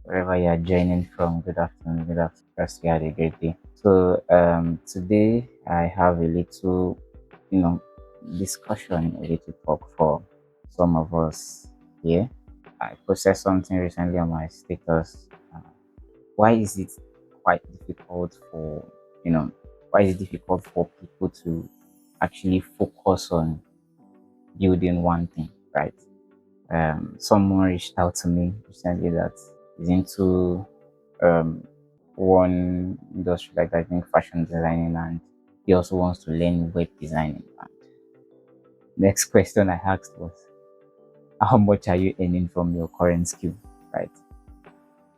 wherever you are joining from. Good afternoon, good afternoon. Trust you had a great day. So today I have a little, you know, discussion, a little talk for some of us here. I posted something recently on my status. Why is it quite difficult for, you know, why is it difficult for people to actually focus on building one thing, right? Someone reached out to me recently that is into um, one industry, like I think fashion designing, and he also wants to learn web designing. And next question I asked was, how much are you earning from your current skill, right?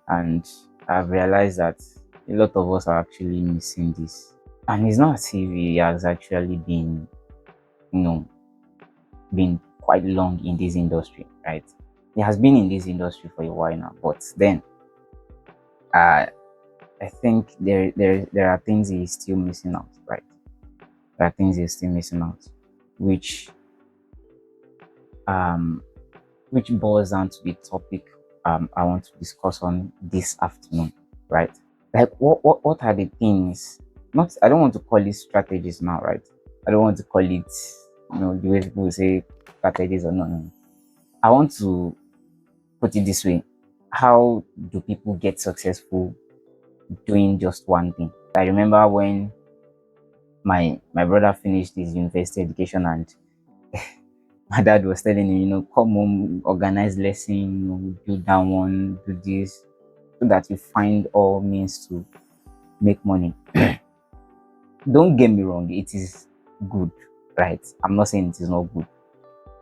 And I've realized that a lot of us are actually missing this, and it's not as if he has actually been, you know, been quite long in this industry, right? He has been in this industry for a while now, but then uh, I think there are things he's still missing out, right? There are things he's still missing out, which um which boils down to the topic I want to discuss on this afternoon, right? Like what are the things? Not I don't want to call it strategies now, right? I don't want to call it the way people say strategies or no. I want to put it this way: how do people get successful doing just one thing? I remember when my brother finished his university education, and my dad was telling him, come home, organize lesson, do that one, do this, so that you find all means to make money. Don't get me wrong, it is good, right? I'm not saying it is not good.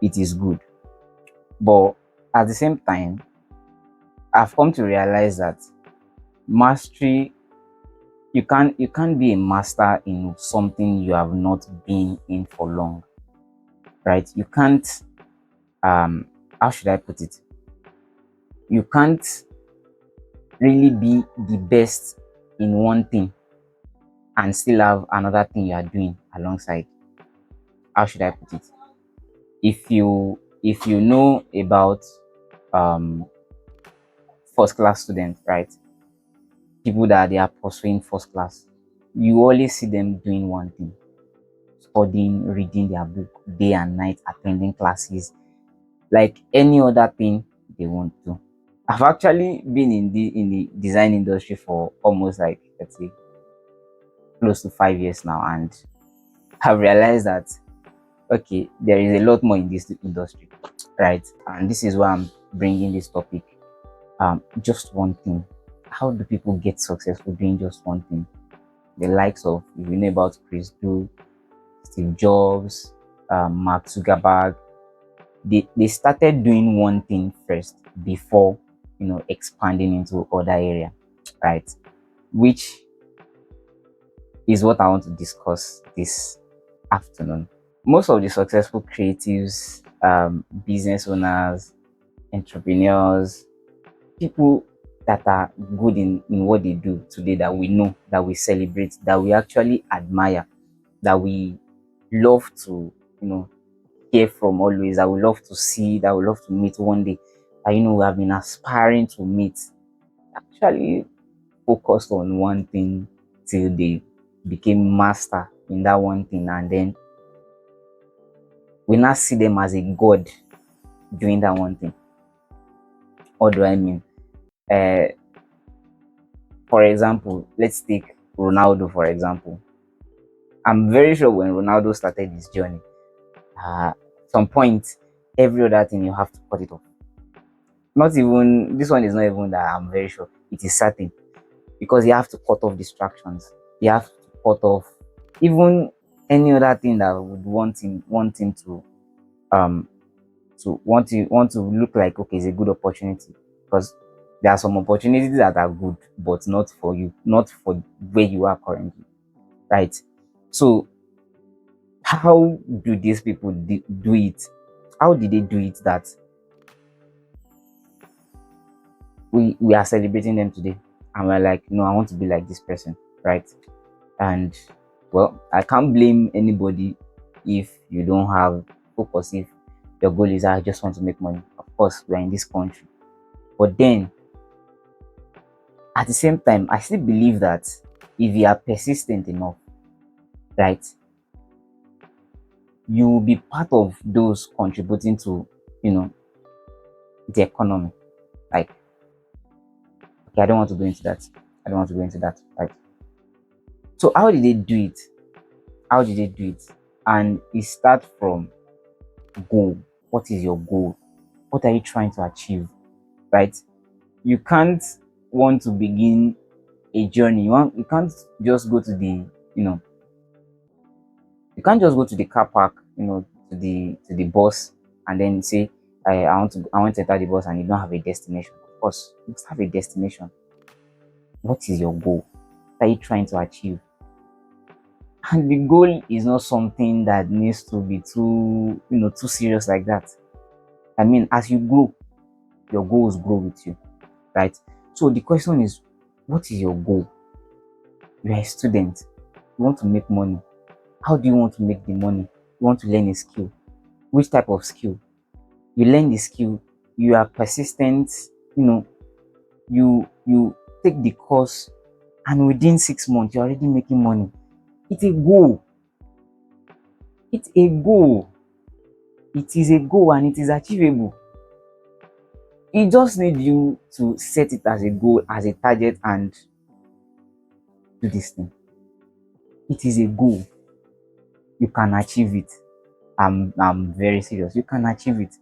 It is good. But at the same time, I've come to realize that mastery, you can't be a master in something you have not been in for long, right? You can't how should I put it? You can't really be the best in one thing and still have another thing you are doing alongside. How should I put it? If you know about um first class students, right? People that they are pursuing first class, you always see them doing one thing: studying, reading their book day and night, attending classes, like any other thing they want to. I've actually been in the design industry for almost, like, let's say, close to 5 years now, and have realized that okay, there is a lot more in this industry, right? And this is why I'm bringing this topic. Just one thing. How do people get successful doing just one thing? The likes of, if you know about Chris Do, Steve Jobs, Mark Zuckerberg, they started doing one thing first before expanding into other area, right? Which is what I want to discuss this afternoon. Most of the successful creatives, business owners, entrepreneurs, people that are good in what they do today, that we know, that we celebrate, that we actually admire, that we love to, hear from always, that we love to see, that we love to meet one day, that we have been aspiring to meet, actually focused on one thing till they became master in that one thing, and then we now see them as a god doing that one thing. What do I mean? Uh, for example, let's take Ronaldo, for example. I'm very sure when Ronaldo started his journey, some point, every other thing you have to cut it off. Not even this one is not even that I'm very sure. It is certain, because you have to cut off distractions. You have to cut off even any other thing that would want him um to look like, okay, it's a good opportunity, because there are some opportunities that are good but not for you, not for where you are currently, right? So how do these people do it? How did they do it that we are celebrating them today, and we're like, no, I want to be like this person, right? And well, I can't blame anybody if you don't have focus, if your goal is, I just want to make money. Of course, we're in this country, but then At the same time, I still believe that if you are persistent enough, right, you will be part of those contributing to, you know, the economy. Like, okay, I don't want to go into that. I don't want to go into that. Right. So how did they do it? How did they do it? And it starts from goal. What is your goal? What are you trying to achieve? Right? You can't want to begin a journey. You can't just go to the, you know, you can't just go to the car park, you know, to the bus and then say, I want to enter the bus and you don't have a destination. Of course, you must have a destination. What is your goal? What are you trying to achieve? And the goal is not something that needs to be too, you know, too serious like that. I mean, as you grow, your goals grow with you, right? So the question is, what is your goal? You are a student. You want to make money. How do you want to make the money? You want to learn a skill. Which type of skill? You learn the skill. You are persistent. You know, you take the course, and within 6 months, you're already making money. It's a goal. It's a goal. It is a goal and it is achievable. It just needs you to set it as a goal, as a target, and do this thing. It is a goal. You can achieve it. I'm very serious. You can achieve it.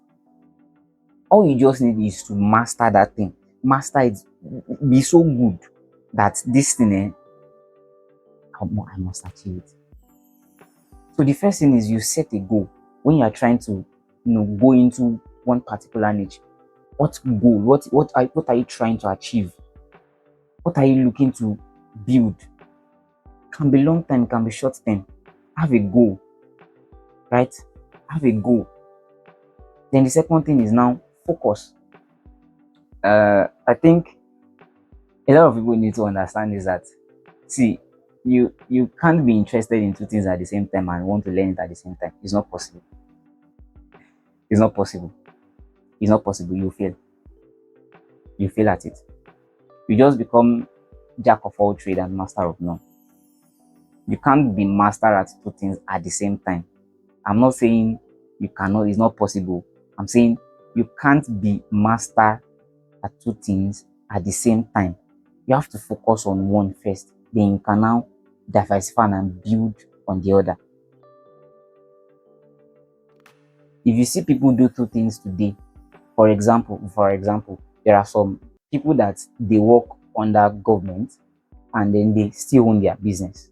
All you just need is to master that thing. Master it. Be so good that this thing, I must achieve it. So the first thing is you set a goal when you are trying to, go into one particular niche. What goal? What are you trying to achieve? What are you looking to build? Can be long term, can be short term. Have a goal, right? Have a goal. Then the second thing is now focus. I think a lot of people need to understand is that, see, you can't be interested in two things at the same time and want to learn it at the same time. It's not possible. It's not possible. It's not possible. You fail. You fail at it. You just become jack of all trade and master of none. You can't be master at two things at the same time. I'm not saying you cannot, it's not possible. I'm saying you can't be master at two things at the same time. You have to focus on one first, then you can now diversify and build on the other. If you see people do two things today, for example, there are some people that they work under government and then they still own their business.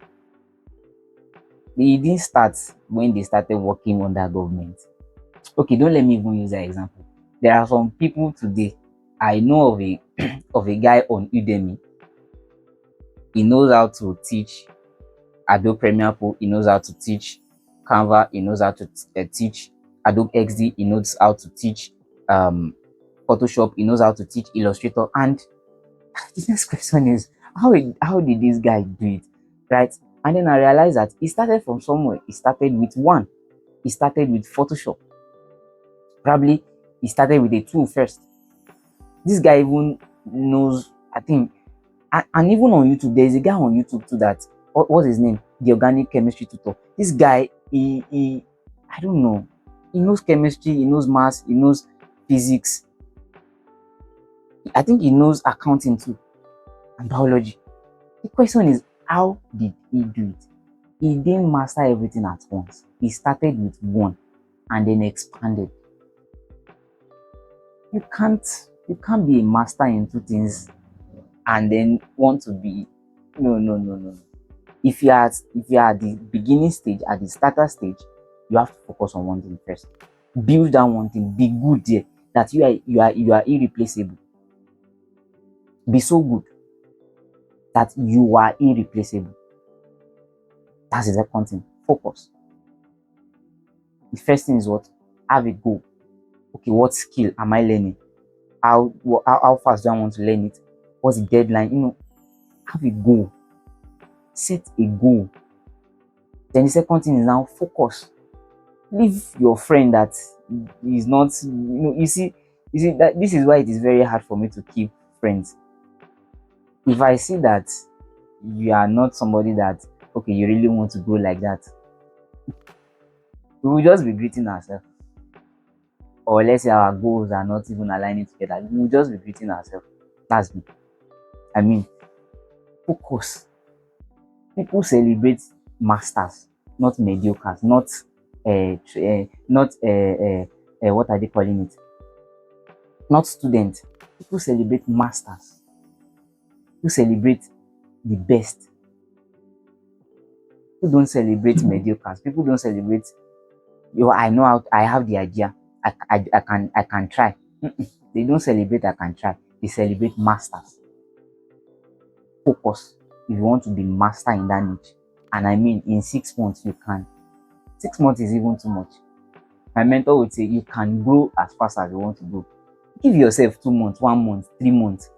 They didn't start when they started working under government. Okay, don't let me even use that example. There are some people today. I know of a of a guy on Udemy. He knows how to teach Adobe Premiere Pro. He knows how to teach Canva. He knows how to teach Adobe XD. He knows how to teach Photoshop. He knows how to teach Illustrator. And the next question is, how did this guy do it, right? And then I realized that he started from somewhere. He started with one. He started with Photoshop. Probably he started with a tool first. This guy even knows, I think, and even on YouTube, there's a guy on YouTube too that, what's his name? The organic chemistry tutor. This guy, he I don't know, he knows chemistry, he knows maths, he knows physics. I think he knows accounting too, and biology. The question is, how did he do it? He didn't master everything at once. He started with one and then expanded. You can't be a master in two things and then want to be, no. If you are at the beginning stage, at the starter stage, you have to focus on one thing first. Build that one thing, be good there, that you are irreplaceable. Be so good that you are irreplaceable. That's the second thing. Focus. The first thing is what? Have a goal. Okay, what skill am I learning? How fast do I want to learn it? What's the deadline? Have a goal. Set a goal. Then the second thing is now focus. Leave your friend that is not, you see that this is why it is very hard for me to keep friends. If I see that you are not somebody that, okay, you really want to grow like that, we will just be greeting ourselves. Or let's say our goals are not even aligning together, we will just be greeting ourselves. That's me. I mean, focus. People celebrate masters, not mediocres, not what are they calling it? Not students. People celebrate masters. People celebrate the best. People don't celebrate mediocres. People don't celebrate. Yo, I know how. I have the idea. I can try. Mm-mm. They don't celebrate. I can try. They celebrate masters. Focus. If you want to be master in that niche, and I mean, in 6 months you can. 6 months is even too much. My mentor would say you can grow as fast as you want to grow. Give yourself 2 months, 1 month, 3 months.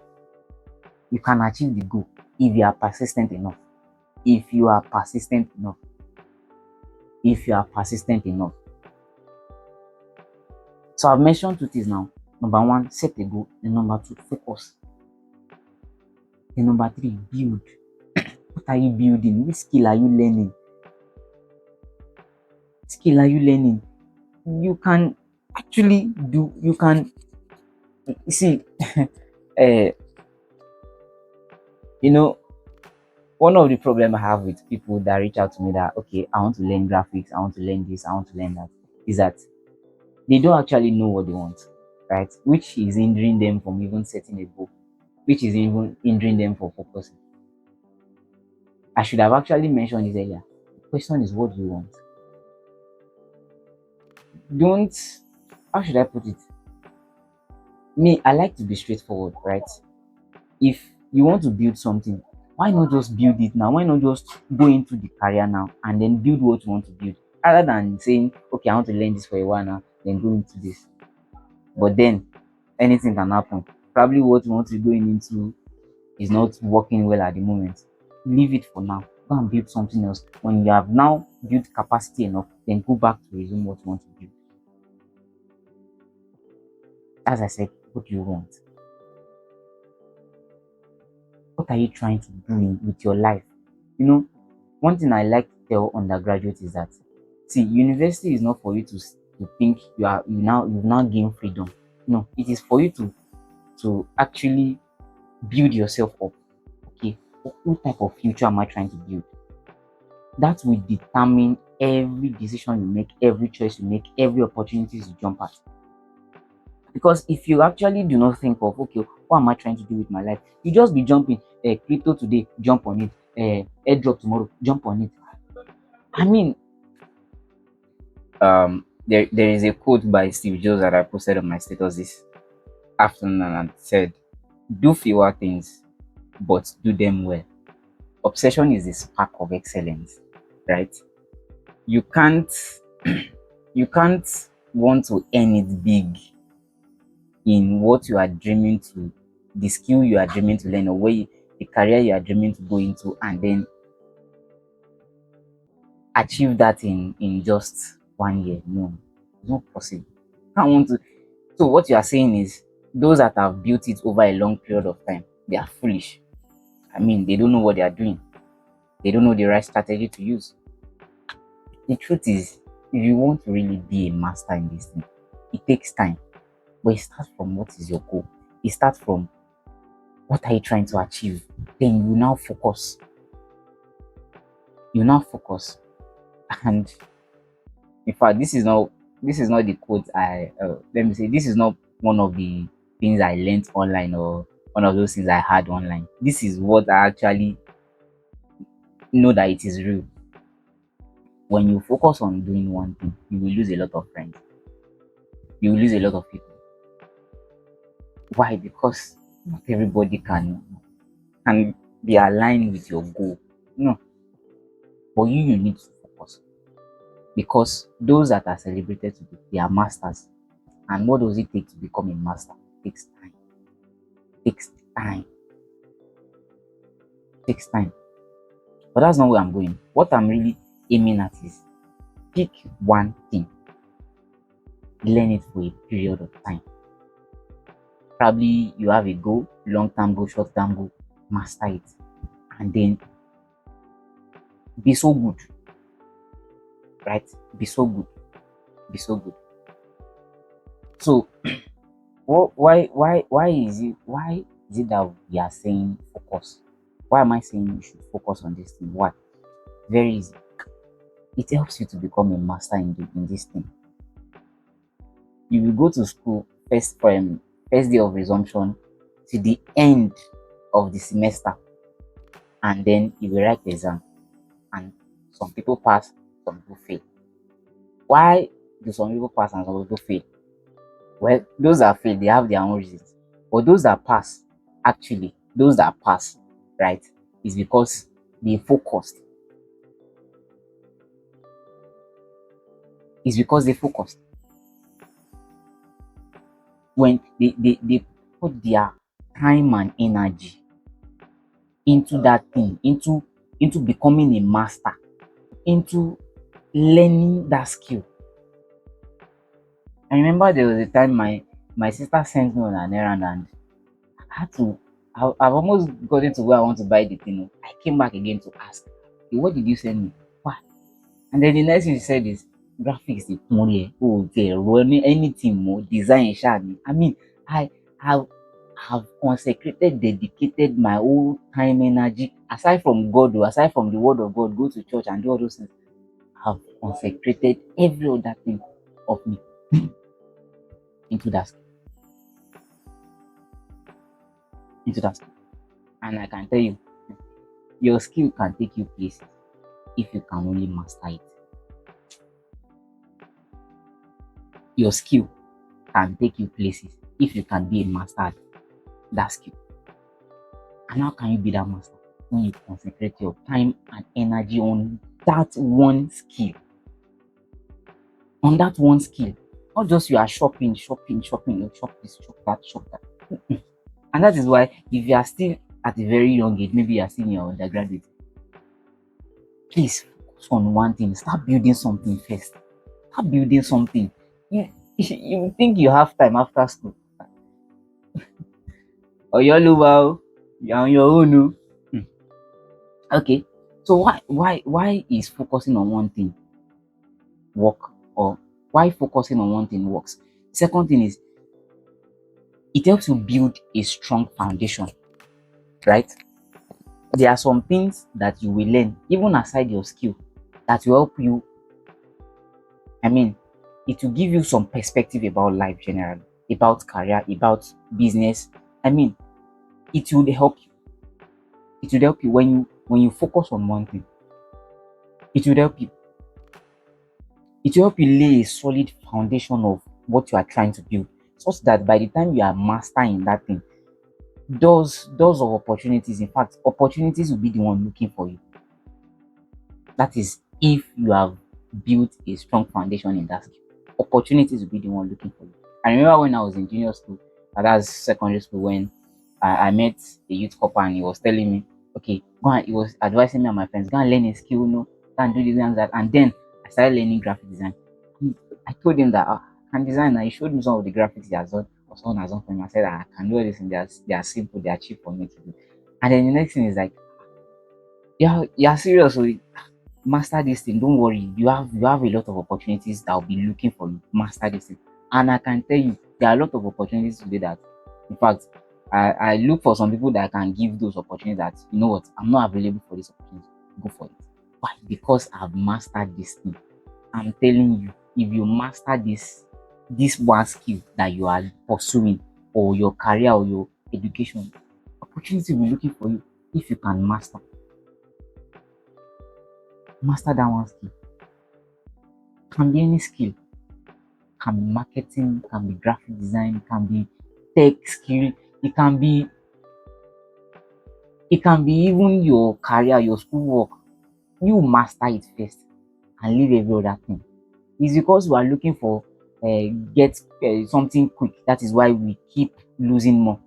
You can achieve the goal if you are persistent enough. If you are persistent enough. If you are persistent enough. So I've mentioned two things now. Number one, set a goal. And number two, focus. And number three, build. What are you building? Which skill are you learning? Skill are you learning? You can actually do, you can see, uh, you know, one of the problem I have with people that reach out to me that, okay, I want to learn graphics, I want to learn this, I want to learn that, is that they don't actually know what they want, right? Which is hindering them from even setting a goal, which is even hindering them from focusing. I should have actually mentioned this earlier. The question is, what do you want? Don't, how should I put it? Me, I like to be straightforward, right? If you want to build something, why not just build it now? Why not just go into the career now and then build what you want to build? Rather than saying, okay, I want to learn this for a while now, then go into this. But then anything can happen. Probably what you want to be going into is not working well at the moment. Leave it for now. Go and build something else. When you have now built capacity enough, then go back to resume what you want to build. As I said, what do you want? What are you trying to do with your life? You know, one thing I like to tell undergraduates is that, see, university is not for you to think you've now gained freedom. No, it is for you to actually build yourself up. Okay, what type of future am I trying to build? That will determine every decision you make, every choice you make, every opportunity you jump at. Because if you actually do not think of, okay, what am I trying to do with my life? You just be jumping, crypto today, jump on it, airdrop tomorrow, jump on it. I mean, there is a quote by Steve Jobs that I posted on my status this afternoon, and it said, "Do fewer things, but do them well." Obsession is the spark of excellence, right? You can't you can't want to earn it big in what you are dreaming to, the skill you are dreaming to learn, or the career you are dreaming to go into, and then achieve that in just 1 year. No, it's not possible. Can't want to. So what you are saying is, those that have built it over a long period of time, they are foolish. I mean, they don't know what they are doing. They don't know the right strategy to use. The truth is, if you want to really be a master in this thing, it takes time. But it starts from, what is your goal? It starts from, what are you trying to achieve? Then you now focus. You now focus. And in fact, this is not the quote I let me say, this is not one of the things I learned online, or one of those things I had online. This is what I actually know that it is real. When you focus on doing one thing, you will lose a lot of friends. You will lose a lot of people. Why? Because not everybody can be aligned with your goal. No, but you need to focus, because those that are celebrated today, they are masters. And what does it take to become a master? It takes time. It takes time. It takes time. But that's not where I'm going. What I'm really aiming at is, pick one thing, learn it for a period of time. Probably you have a goal, long term goal, short term goal. master it, and then be so good, right? Be so good, be so good. So why is it that we are saying focus? Why am I saying you should focus on this thing? Why? Very easy. It helps you to become a master in this thing. You will go to school first day of resumption to the end of the semester, and then you will write the exam, and some people pass, some people fail. Why do some people pass and some people fail? Well, those that fail, they have their own reasons. But those that pass, actually, those that pass, right, is because they focused. It's because they focused. When they put their time and energy into that thing, into becoming a master, into learning that skill. I remember there was a time my sister sent me on an errand, and I had to I've almost gotten to where I want to buy the thing. I came back again to ask, "Okay, what did you send me? Why?" And then the next thing she said is, graphics the money. Oh, they're running anything more design shiny. I mean, I have consecrated, dedicated my whole time, energy, aside from God, or aside from the word of God, go to church and do all those things. I've consecrated every other thing of me into that into that skill. And I can tell you, your skill can take you places if you can only master it. Your skill can take you places if you can be a master at that skill. And how can you be that master? When you concentrate your time and energy on that one skill. On that one skill. Not just you are shopping, you shop this, shop that, shop that. And that is why if you are still at a very young age, maybe you are still in your undergraduate, please focus on one thing. Start building something first. Start building something. You think you have time after school. Or you're on your own. Oh. Okay. So why is focusing on one thing work, or why focusing on one thing works? Second thing is it helps you build a strong foundation, right? There are some things that you will learn even aside your skill that will help you. I mean, it will give you some perspective about life generally, about career, about business. I mean, it will help you. It will help you when you focus on one thing. It will help you. It will help you lay a solid foundation of what you are trying to build, such that by the time you are mastering that thing, doors of opportunities, in fact, opportunities will be the one looking for you. That is, if you have built a strong foundation in that skill, opportunities will be the one looking for you. I remember when I was in junior school, that's secondary school, when I met a youth corper and he was telling me, okay, he was advising me and my friends, go and learn a skill, go and do this and that. And then I started learning graphic design. I told him that I can design. And he showed me some of the graphics he has done, or someone has done for him. I said, I can do all this, and they are simple, they are cheap for me to do. And then the next thing is like, yeah, you're serious. So master this thing. Don't worry. You have a lot of opportunities that will be looking for you. Master this thing. And I can tell you, there are a lot of opportunities today that, in fact, I look for some people that can give those opportunities that, you know what, I'm not available for this opportunity. Go for it. Why? Because I've mastered this thing. I'm telling you, if you master this one skill that you are pursuing, or your career or your education, opportunity will be looking for you if you can master that one skill. Can be any skill, can be marketing, can be graphic design, can be tech skill, it can be even your career, your school work. You master it first and leave every other thing. It's because we are looking for get something quick. That is why we keep losing more.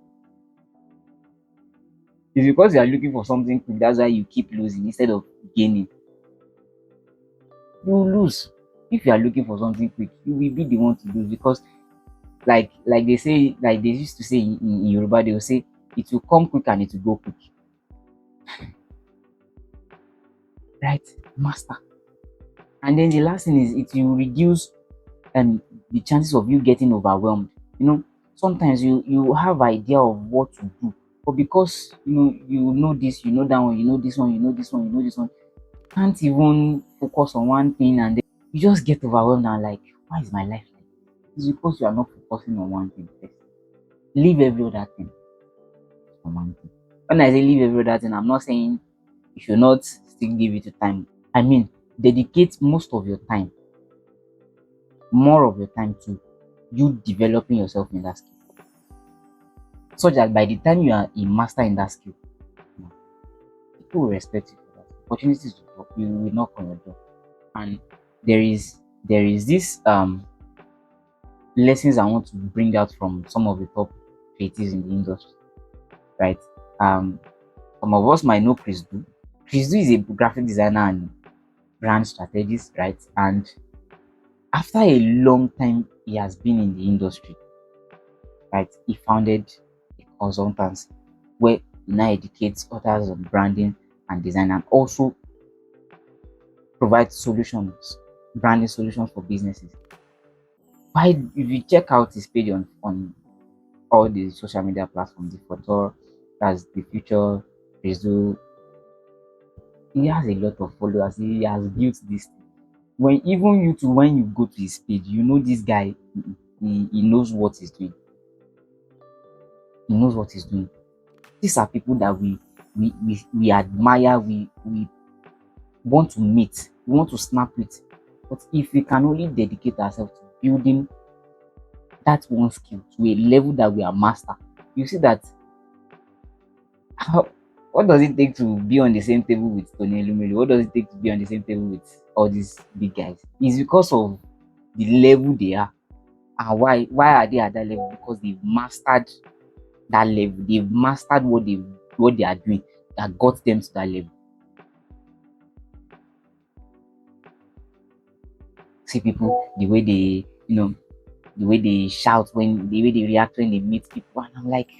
It's because you are looking for something quick. That's why you keep losing instead of gaining. You will lose. If you are looking for something quick, you will be the one to lose, because like they say, like they used to say in Yoruba, they will say it will come quick and it will go quick. right? Master. And then the last thing is it will reduce the chances of you getting overwhelmed. You know, sometimes you have idea of what to do, but because you know this, you know that one, you know this one, you know this one, you know this one, can't even focus on one thing, and then you just get overwhelmed and like, why is my life like this? It's because you are not focusing on one thing first. Leave every other thing on one thing. When I say leave every other thing, I'm not saying you should not still give it to time. I mean, dedicate most of your time, more of your time to you developing yourself in that skill. So that by the time you are a master in that skill, you know, people will respect you for that. Opportunities to talk, you will knock on your door. And there is this lessons I want to bring out from some of the top creatives in the industry, right? Um, some of us might know Chris Du. Chris Du is a graphic designer and brand strategist, right? And after a long time he has been in the industry, right? He founded a consultancy where he now educates others on branding and design and also provides solutions, branding solutions for businesses. Why, if you check out his page on all the social media platforms, the photo, that's the future, Rizzo, he has a lot of followers. He has built this thing. When even you too, when you go to his page, you know this guy, he knows what he's doing. He knows what he's doing. These are people that we admire, we want to meet, we want to snap with. But if we can only dedicate ourselves to building that one skill to a level that we are master, you see that how, what does it take to be on the same table with Tony Elumelu? What does it take to be on the same table with all these big guys? It's because of the level they are. And why are they at that level? Because they've mastered that level. They've mastered what they are doing that got them to that level. See people the way they the way they shout, when the way they react when they meet people, and I'm like,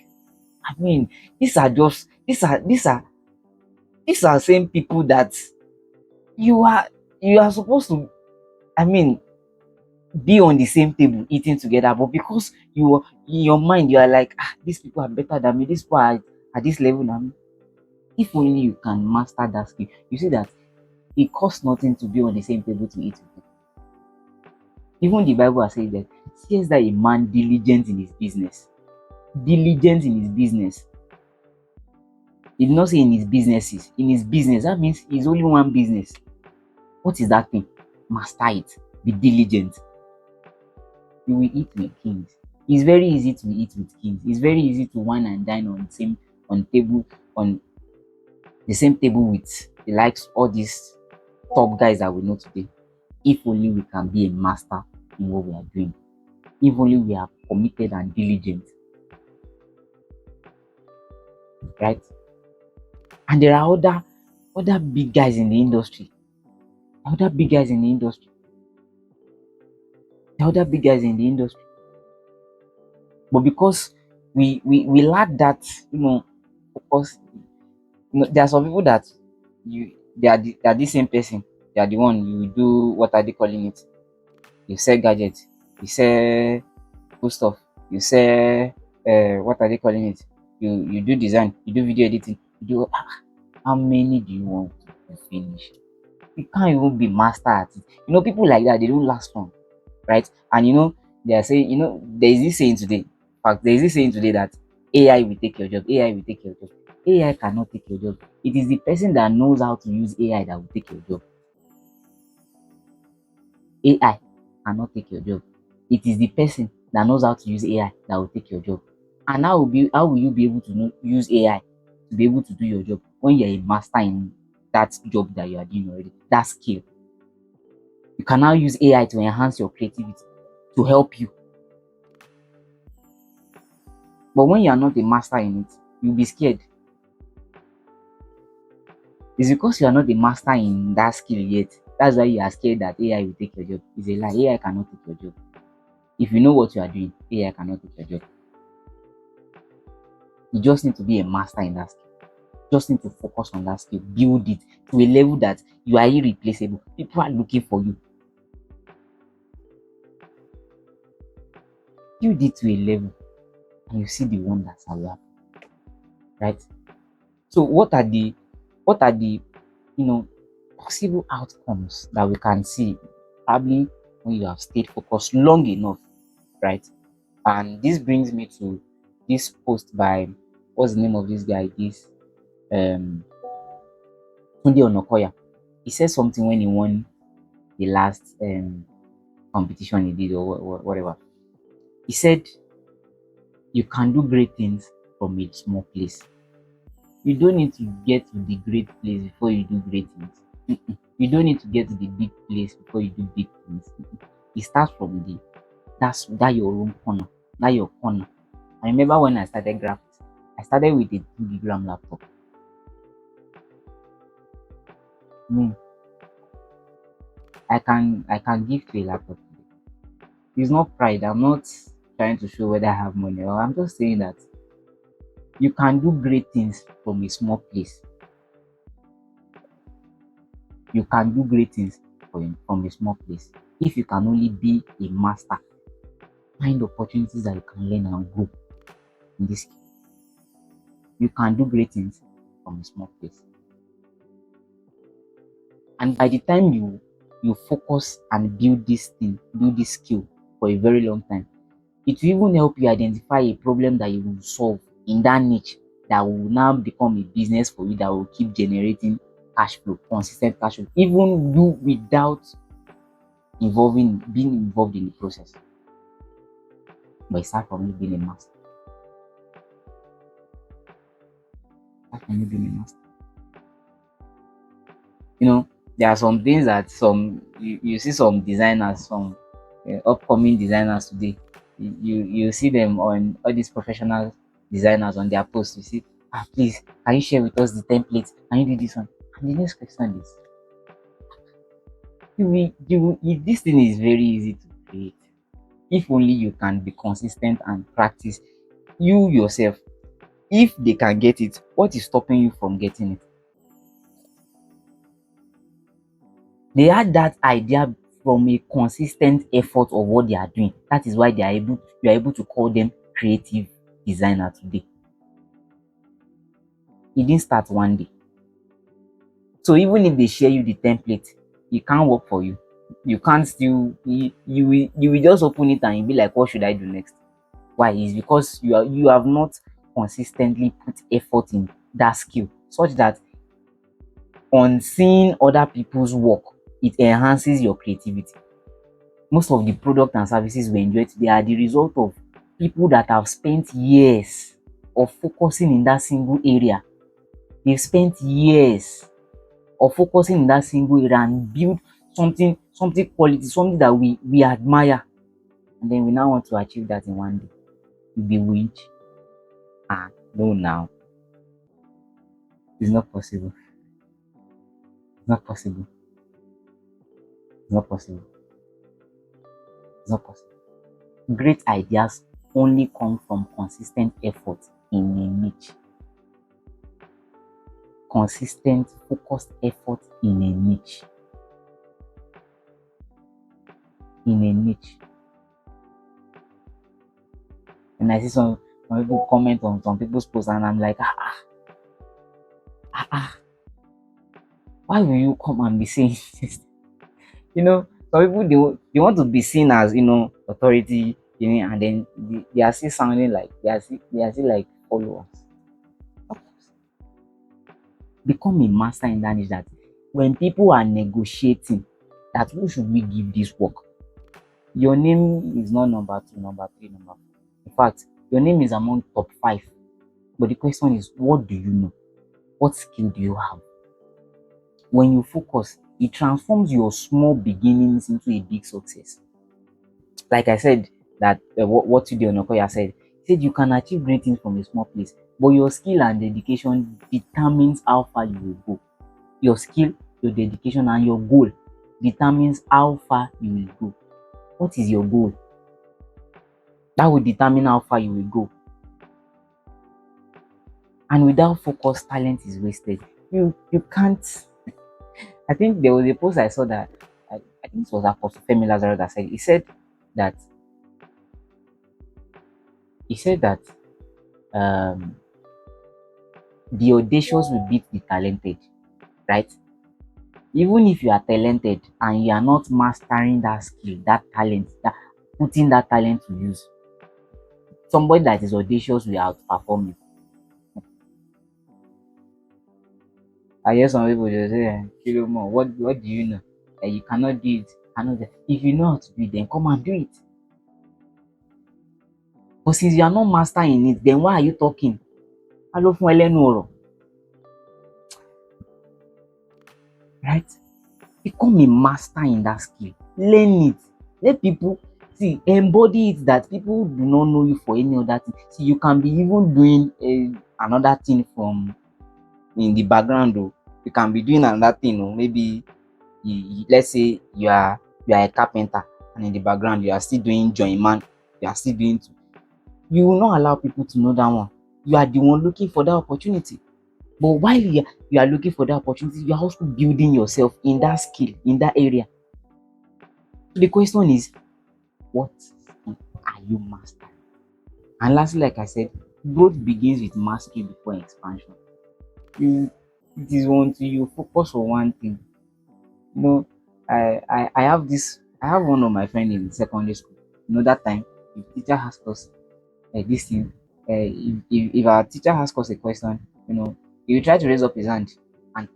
I mean, these are just these are same people that you are you are supposed to, I mean, be on the same table eating together, but because you are in your mind you are like, these people are better than me, these people are at this level than me. If only you can master that skill, you see that it costs nothing to be on the same table to eat with people. Even the Bible has said that, says that a man diligent in his business, diligent in his business. He did not say in his businesses, in his business. That means it's only one business. What is that thing? Master it. Be diligent. You will eat with kings. It's very easy to eat with kings. It's very easy to wine and dine on the same table with the likes all these top guys that we know today. If only we can be a master in what we are doing. If only we are committed and diligent, right? And there are other big guys in the industry. Other big guys in the industry. Other big guys in the industry. But because we lack that, focus. There are some people that they are the same person. They are the one you do, what are they calling it? You sell gadgets, you sell good stuff, you sell what are they calling it? You do design, you do video editing, you do how many do you want to finish? You can't even be master at it. People like that, they don't last long, right? And they are saying, there is this saying today. In fact, there is this saying today that AI will take your job. AI will take your job. AI cannot take your job. It is the person that knows how to use AI that will take your job. AI cannot take your job. It is the person that knows how to use AI that will take your job. And how will you be able to use AI to be able to do your job when you're a master in that job that you are doing already? That skill. You can now use AI to enhance your creativity, to help you. But when you are not a master in it, you'll be scared. It's because you are not a master in that skill yet. That's why you are scared that AI will take your job. It's a lie. AI cannot take your job. If you know what you are doing, AI cannot take your job. You just need to be a master in that skill. Just need to focus on that skill, build it to a level that you are irreplaceable. People are looking for you. Build it to a level and you see the wonders that will happen, right? So what are the possible outcomes that we can see probably when you have stayed focused long enough, right? And this brings me to this post by, what's the name of this guy? This um Tunde Onokoya. He said something when he won the last competition he did, or whatever. He said you can do great things from a small place. You don't need to get to the great place before you do great things. You don't need to get to the big place before you do big things. It starts from that your own corner, that your corner. I remember when I started graphics, I started with a 2 gigram laptop. Me, I can give to a laptop. It's not pride. I'm not trying to show whether I have money, or I'm just saying that you can do great things from a small place. You can do great things from a small place. If you can only be a master, find opportunities that you can learn and grow in this. You can do great things from a small place. And by the time you focus and build this thing, build this skill for a very long time, it will even help you identify a problem that you will solve in that niche that will now become a business for you, that will keep generating cash flow, consistent cash flow, even you without being involved in the process. But start from you being a master. Start from you being a master. There are some things that you see some designers, some upcoming designers today. You see them on all these professional designers on their posts. You see, please, can you share with us the template? Can you do this one? And the next question is, this thing is very easy to create. If only you can be consistent and practice you yourself. If they can get it, what is stopping you from getting it? They had that idea from a consistent effort of what they are doing. That is why you are able to call them creative designer today. It didn't start one day. So even if they share you the template, it can't work for you. You can't still you will just open it and you'll be like, what should I do next? Why? It's because you have not consistently put effort in that skill, such that on seeing other people's work, it enhances your creativity. Most of the product and services we enjoy today are the result of people that have spent years of focusing in that single area. They've spent years of focusing in that single area and build something quality, something that we admire. And then we now want to achieve that in one day. You bewitch. No, now. It's not possible. It's not possible. It's not possible. It's not possible. Great ideas only come from consistent effort in a niche. Consistent, focused effort in a niche. In a niche. And I see some people comment on some people's posts, and I'm like, why will you come and be saying this? Some people they want to be seen as authority, and then they are still sounding like they are still like followers. Become a master in that niche, that when people are negotiating that who should we give this work, your name is not number 2, number 3, number 4. In fact, your name is among top 5. But the question is, what do you know? What skill do you have? When you focus, it transforms your small beginnings into a big success. Like I said, that what Tude Onokoya said, he said you can achieve great things from a small place, but your skill and dedication determines how far you will go. Your skill, your dedication, and your goal determines how far you will go. What is your goal? That will determine how far you will go. And without focus, talent is wasted. You can't. I think there was a post I saw that I think it was Apostle Femi Lazarus that said that he said that um, the audacious will beat the talented, right? Even if you are talented and you are not mastering that skill, that talent, that putting that talent to use, somebody that is audacious will outperform you. I hear some people just say, Kilo more, what do you know? You cannot do it. Cannot do it. If you know how to do it, then come and do it. But since you are not master in it, then why are you talking? Hello, fún ẹlẹ́nu ọ̀rọ̀, right? Become a master in that skill. Learn it. Let people see, embody it that people do not know you for any other thing. See, you can be even doing another thing from in the background. Though. You can be doing another thing. Or maybe let's say you are a carpenter and in the background you are still doing joinman. You are still doing. You will not allow people to know that one. You are the one looking for that opportunity. But while you are looking for that opportunity, you are also building yourself in that skill, in that area. So the question is, what skill are you mastering? And lastly, like I said, growth begins with mastery before expansion. You, it is until you focus on one thing. You know, I have this. I have one of my friends in secondary school. That time, if teacher asked us this thing, if our teacher asks us a question, he will try to raise up his hand and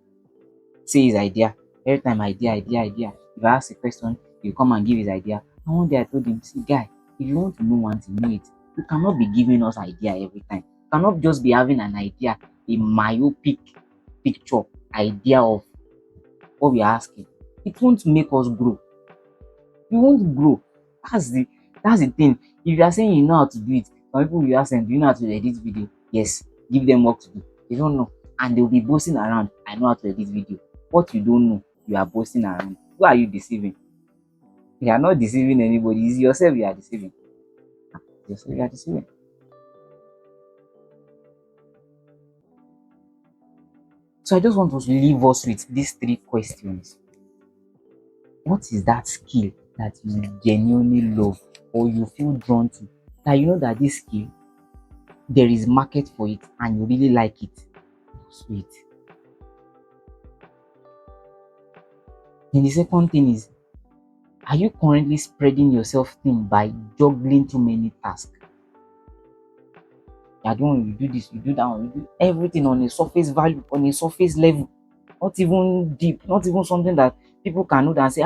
say his idea. Every time idea. If I ask a question, he'll come and give his idea. And one day I told him, see, guy, if you want to know one thing, know it. You cannot be giving us idea every time. You cannot just be having an idea, a myopic picture, idea of what we are asking. It won't make us grow. You won't grow. That's the that's the thing. If you are saying you know how to do it, some people will ask them, do you know how to edit video? Yes. Give them work to do. They don't know. And they'll be boasting around. I know how to edit video. What you don't know, you are boasting around. Who are you deceiving? You are not deceiving anybody. It's yourself you are deceiving. Yourself you are deceiving. So I just want to leave us with these three questions. What is that skill that you genuinely love or you feel drawn to? That you know that this skill, there is market for it and you really like it. Sweet. Then the second thing is, are you currently spreading yourself thin by juggling too many tasks? You are doing, you do this, you do that one, you do everything on a surface value, on a surface level, not even deep, not even something that people can know and say,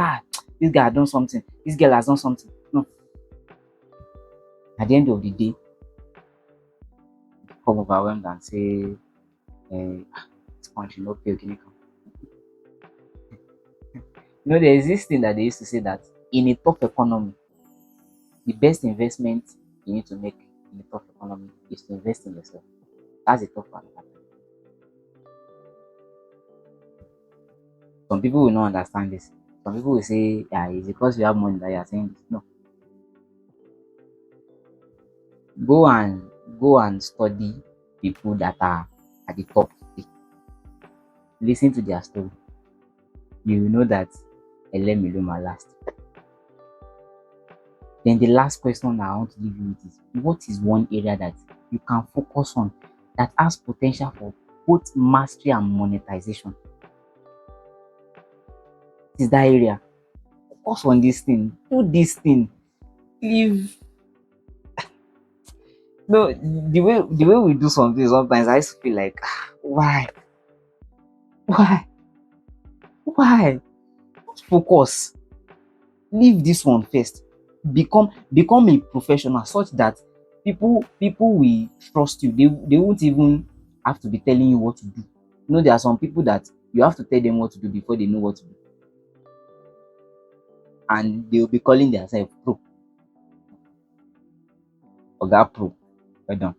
this guy has done something, this girl has done something. No. At the end of the day, come overwhelmed and say, this country no pay okay. There is this thing that they used to say that in a tough economy, the best investment you need to make in a tough economy is to invest in yourself. That's a tough one. Some people will not understand this. Some people will say, yeah, it's because you have money that you are saying this. No. Go and study people that are at the top today. Listen to their story. You will know that Elemiloma last. Then the last question I want to leave you with is, what is one area that you can focus on that has potential for both mastery and monetization? It is that area. Focus on this thing. Do this thing. Leave. No, the way we do something sometimes I used to feel like, why? Why? Why? Just focus. Leave this one first. Become a professional such that people will trust you. They won't even have to be telling you what to do. There are some people that you have to tell them what to do before they know what to do. And they'll be calling themselves pro. Oga pro. Well done.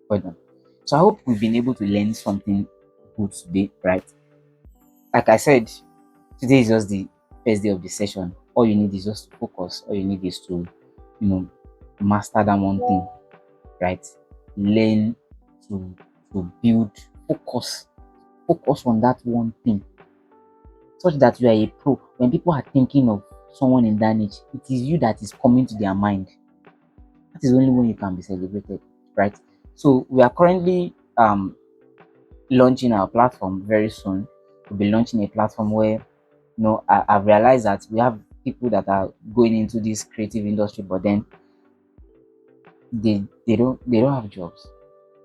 Well done. So I hope we've been able to learn something good today, right? Like I said, today is just the first day of the session. All you need is just to focus. All you need is to, master that one thing, right? Learn to build. Focus on that one thing, such that you are a pro. When people are thinking of someone in that niche, it is you that is coming to their mind. That is only when you can be celebrated, right? So we are currently launching our platform very soon. We'll be launching a platform where, I've realized that we have people that are going into this creative industry, but then they don't have jobs,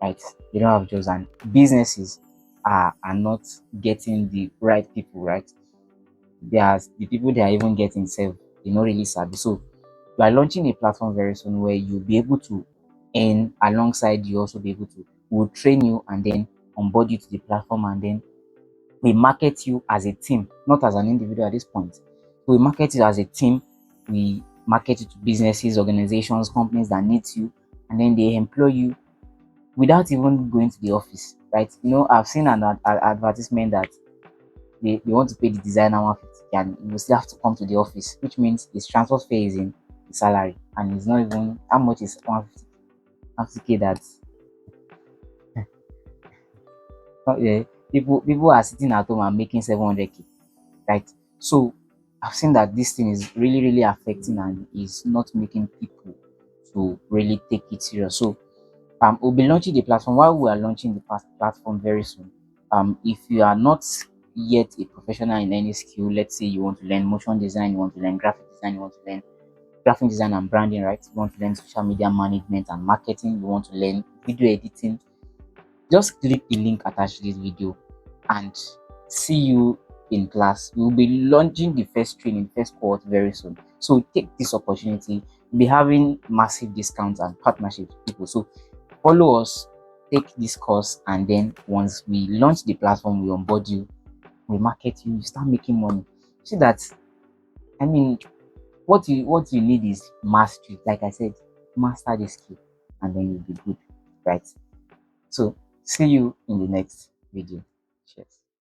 right? They don't have jobs, and businesses are not getting the right people, right? There's the people they are even getting self, they not really sabi. So we are launching a platform very soon where you'll be able to earn alongside, you also be able to, we'll train you and then onboard you to the platform, and then we market you as a team, not as an individual at this point. We market you as a team. We market it to businesses, organizations, companies that need you, and then they employ you without even going to the office, right? I've seen an advertisement that they want to pay the designer 150 and you still have to come to the office, which means his transport fare is in the salary, and it's not even how much is 150k that people are sitting at home and making 700k, right? So I've seen that this thing is really, really affecting and is not making people to really take it serious. So we'll be launching the platform. While we are launching the platform very soon, if you are not yet a professional in any skill, let's say you want to learn motion design, you want to learn graphic design, you want to learn graphic design and branding, right? You want to learn social media management and marketing, you want to learn video editing, just click the link attached to this video and see you in class. We'll be launching the first training, first cohort very soon. So take this opportunity. We'll be having massive discounts and partnerships with people. So follow us, take this course, and then once we launch the platform, we onboard you, we market you, you start making money. See that, I mean, what you need is mastery. Like I said, master the skill and then you'll be good, right? So see you in the next video.